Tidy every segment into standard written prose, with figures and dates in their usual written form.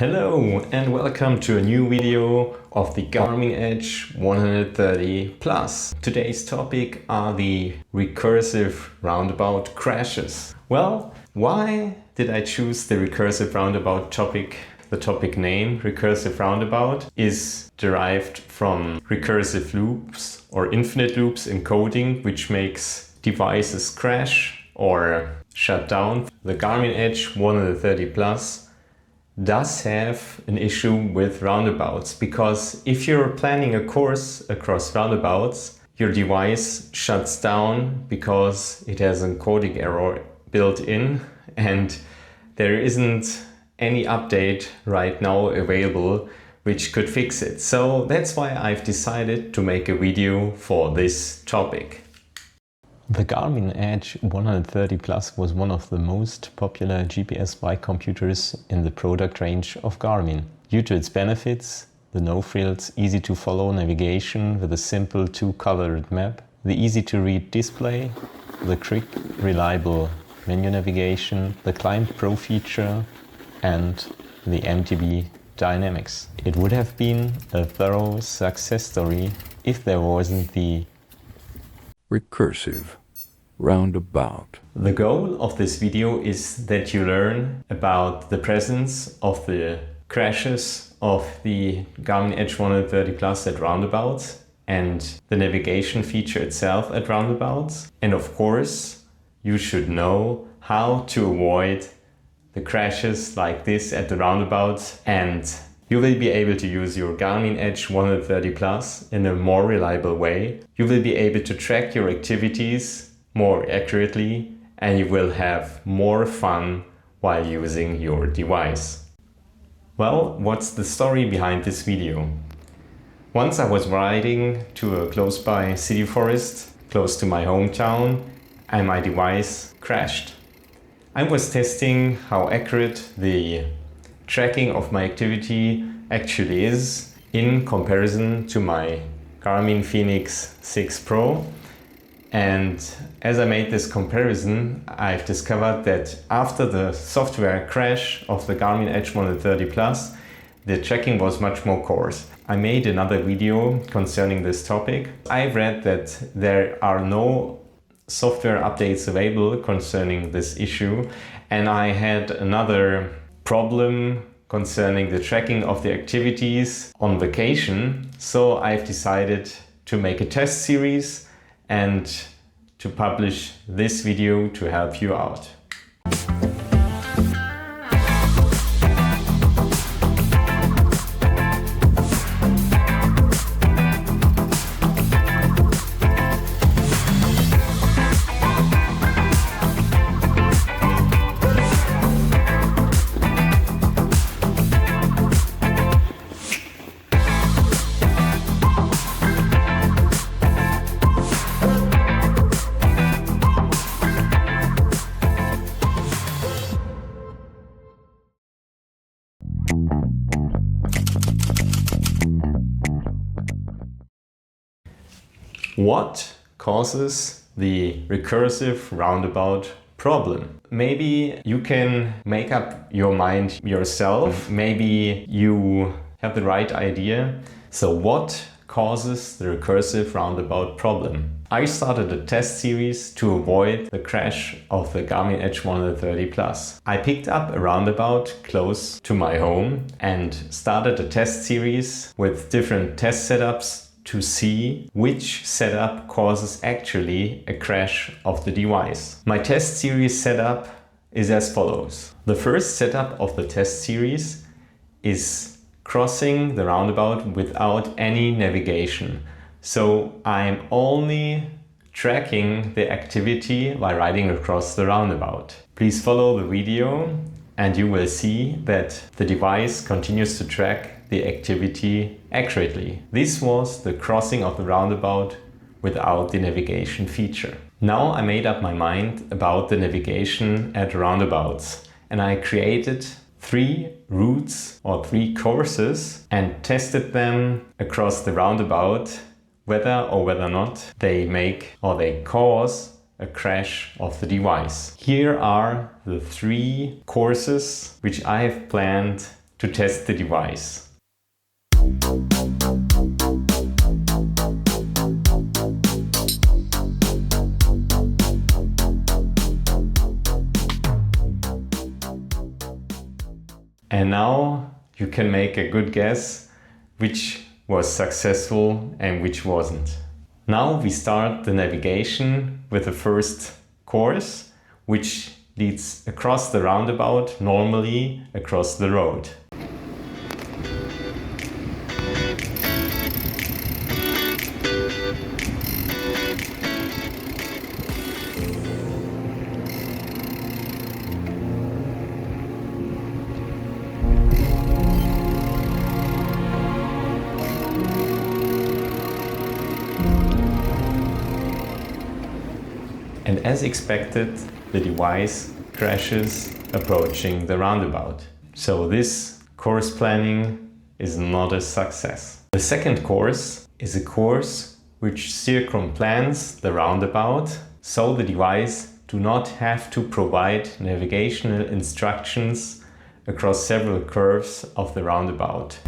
Hello and welcome to a new video of the Garmin Edge 130 Plus. Today's topic are the recursive roundabout crashes. Well, why did I choose the recursive roundabout topic? The topic name, recursive roundabout, is derived from recursive loops or infinite loops in coding, which makes devices crash or shut down. The Garmin Edge 130 Plus does have an issue with roundabouts, because if you're planning a course across roundabouts, your device shuts down because it has a coding error built in and there isn't any update right now available which could fix it. So that's why I've decided to make a video for this topic. The Garmin Edge 130 Plus was one of the most popular GPS bike computers in the product range of Garmin. Due to its benefits, the no-frills, easy-to-follow navigation with a simple two-colored map, the easy-to-read display, the quick, reliable menu navigation, the Climb Pro feature, and the MTB dynamics. It would have been a thorough success story if there wasn't the Recursive Roundabout. The goal of this video is that you learn about the presence of the crashes of the Garmin Edge 130 Plus at roundabouts and the navigation feature itself at roundabouts. And of course, you should know how to avoid the crashes like this at the roundabouts, and you will be able to use your Garmin Edge 130 Plus in a more reliable way. You will be able to track your activities more accurately and you will have more fun while using your device. Well, what's the story behind this video? Once I was riding to a close by city forest close to my hometown and my device crashed. I was testing how accurate the tracking of my activity actually is in comparison to my Garmin Fenix 6 Pro. And as I made this comparison, I've discovered that after the software crash of the Garmin Edge 130 Plus, the tracking was much more coarse. I made another video concerning this topic. I've read that there are no software updates available concerning this issue, and I had another problem concerning the tracking of the activities on vacation. So I've decided to make a test series and to publish this video to help you out. What causes the recursive roundabout problem? Maybe you can make up your mind yourself. Maybe you have the right idea. So what causes the recursive roundabout problem? I started a test series to avoid the crash of the Garmin Edge 130 Plus. I picked up a roundabout close to my home and started a test series with different test setups to see which setup causes actually a crash of the device. My test series setup is as follows. The first setup of the test series is crossing the roundabout without any navigation. So I'm only tracking the activity while riding across the roundabout. Please follow the video and you will see that the device continues to track the activity accurately. This was the crossing of the roundabout without the navigation feature. Now I made up my mind about the navigation at roundabouts, and I created 3 routes or 3 courses and tested them across the roundabout whether or not they make or they cause a crash of the device. Here are the 3 courses which I have planned to test the device. And now you can make a good guess which was successful and which wasn't. Now we start the navigation with the first course, which leads across the roundabout, normally across the road. And as expected, the device crashes approaching the roundabout. So this course planning is not a success. The second course is a course which circumplans the roundabout, so the device do not have to provide navigational instructions across several curves of the roundabout.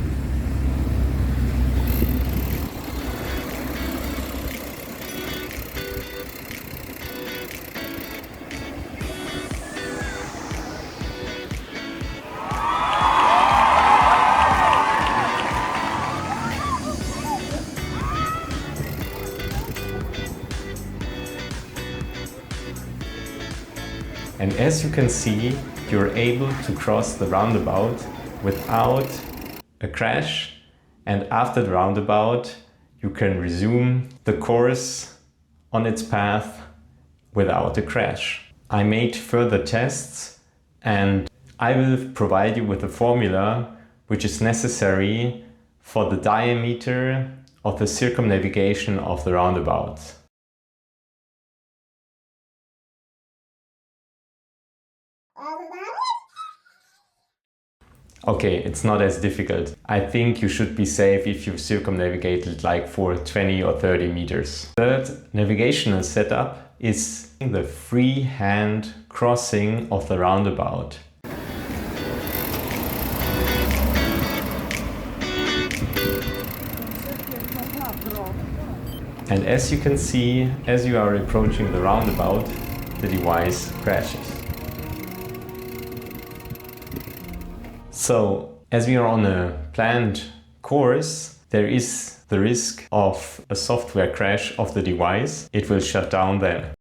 And as you can see, you're able to cross the roundabout without a crash, and after the roundabout you can resume the course on its path without a crash. I made further tests and I will provide you with a formula which is necessary for the diameter of the circumnavigation of the roundabout. Okay, it's not as difficult. I think you should be safe if you circumnavigate it like for 20 or 30 meters. Third navigational setup is the freehand crossing of the roundabout. And as you can see, as you are approaching the roundabout, the device crashes. So, as we are on a planned course, there is the risk of a software crash of the device. It will shut down then.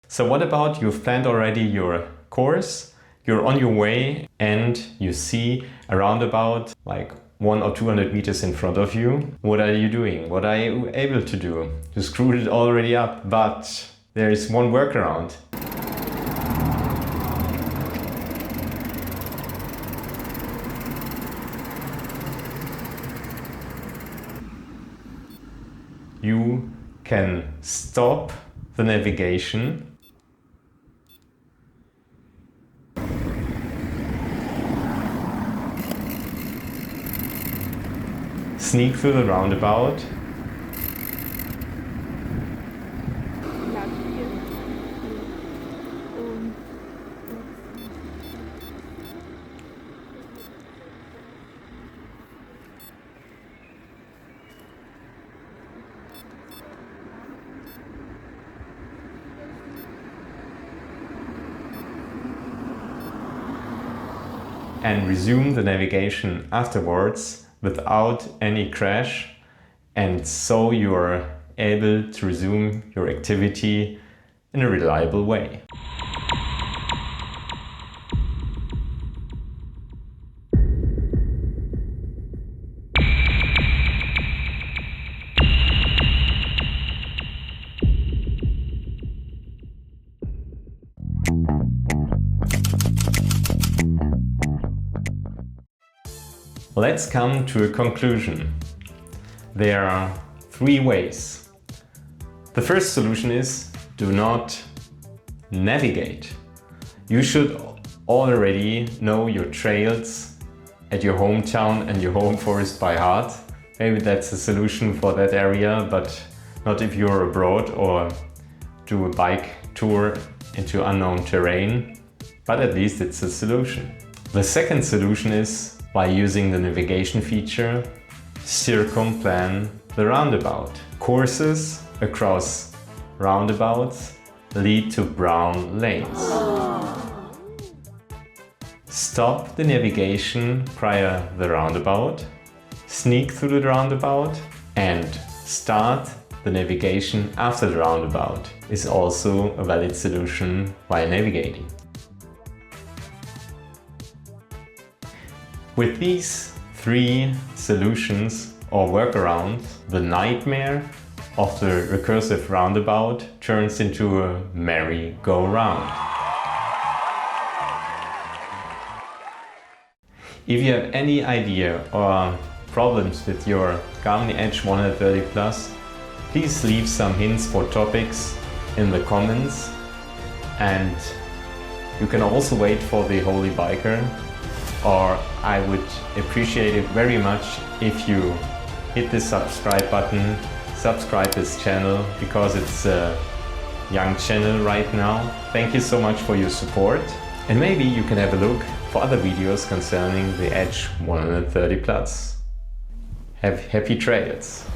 So what about you've planned already your course, you're on your way and you see a roundabout like 100 or 200 meters in front of you. What are you doing? What are you able to do? You screwed it already up, but there is one workaround. You can stop the navigation sneak through the roundabout and resume the navigation afterwards without any crash, and so you are able to resume your activity in a reliable way. Let's come to a conclusion. There are 3 ways. The first solution is do not navigate. You should already know your trails at your hometown and your home forest by heart. Maybe that's a solution for that area, but not if you're abroad or do a bike tour into unknown terrain, but at least it's a solution. The second solution is, by using the navigation feature, circumplan the roundabout. Courses across roundabouts lead to brown lanes. Stop the navigation prior the roundabout, sneak through the roundabout, and start the navigation after the roundabout is also a valid solution while navigating. With these three solutions or workarounds, the nightmare of the recursive roundabout turns into a merry-go-round. If you have any idea or problems with your Garmin Edge 130 Plus, please leave some hints for topics in the comments, and you can also wait for the Holy Biker, or I would appreciate it very much if you hit the subscribe button, subscribe this channel, because it's a young channel right now. Thank you so much for your support, and maybe you can have a look for other videos concerning the Edge 130 Plus. Have happy trails!